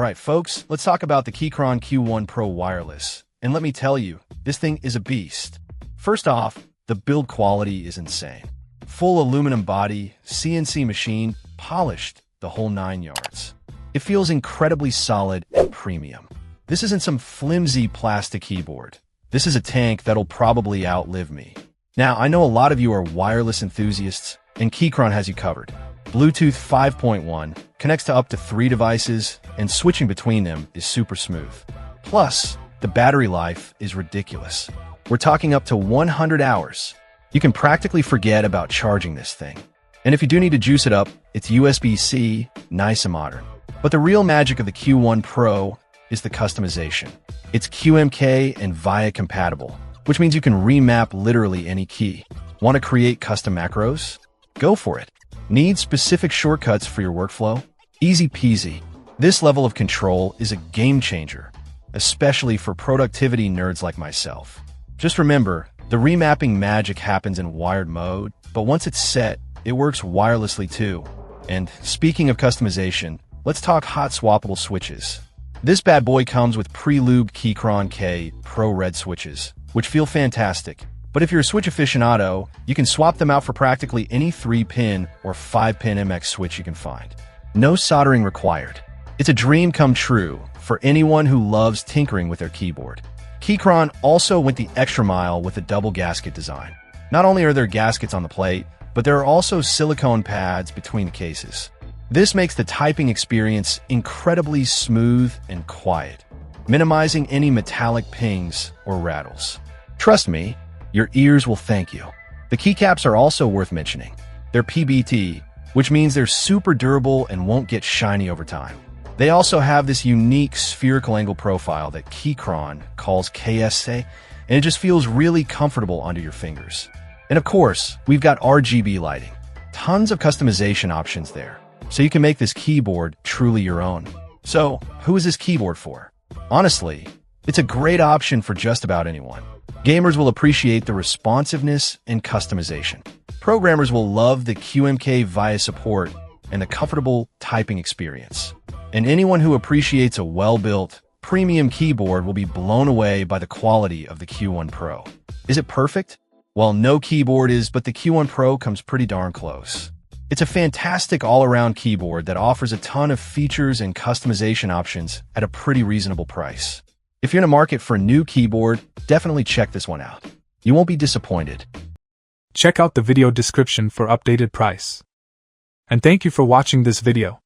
Alright folks, let's talk about the Keychron Q1 Pro Wireless. And let me tell you, this thing is a beast. First off, the build quality is insane. Full aluminum body, CNC machine, polished, the whole 9 yards. It feels incredibly solid and premium. This isn't some flimsy plastic keyboard. This is a tank that'll probably outlive me. Now, I know a lot of you are wireless enthusiasts, and Keychron has you covered. Bluetooth 5.1 connects to up to 3 devices, and switching between them is super smooth. Plus, the battery life is ridiculous. We're talking up to 100 hours. You can practically forget about charging this thing. And if you do need to juice it up, it's USB-C, nice and modern. But the real magic of the Q1 Pro is the customization. It's QMK and VIA compatible, which means you can remap literally any key. Want to create custom macros? Go for it. Need specific shortcuts for your workflow? Easy peasy. This level of control is a game changer, especially for productivity nerds like myself. Just remember, the remapping magic happens in wired mode, but once it's set, it works wirelessly too. And speaking of customization, let's talk hot swappable switches. This bad boy comes with pre-lubed Keychron K Pro Red switches, which feel fantastic. But if you're a switch aficionado, you can swap them out for practically any 3-pin or 5-pin MX switch you can find. No soldering required. It's a dream come true for anyone who loves tinkering with their keyboard. Keychron also went the extra mile with a double gasket design. Not only are there gaskets on the plate, but there are also silicone pads between the cases. This makes the typing experience incredibly smooth and quiet, minimizing any metallic pings or rattles. Trust me, your ears will thank you. The keycaps are also worth mentioning. They're PBT, which means they're super durable and won't get shiny over time. They also have this unique spherical angle profile that Keychron calls KSA, and it just feels really comfortable under your fingers. And of course, we've got RGB lighting. Tons of customization options there, so you can make this keyboard truly your own. So, who is this keyboard for? Honestly, it's a great option for just about anyone. Gamers will appreciate the responsiveness and customization. Programmers will love the QMK VIA support and the comfortable typing experience. And anyone who appreciates a well-built, premium keyboard will be blown away by the quality of the Q1 Pro. Is it perfect? Well, no keyboard is, but the Q1 Pro comes pretty darn close. It's a fantastic all-around keyboard that offers a ton of features and customization options at a pretty reasonable price. If you're in a market for a new keyboard, definitely check this one out. You won't be disappointed. Check out the video description for updated price. And thank you for watching this video.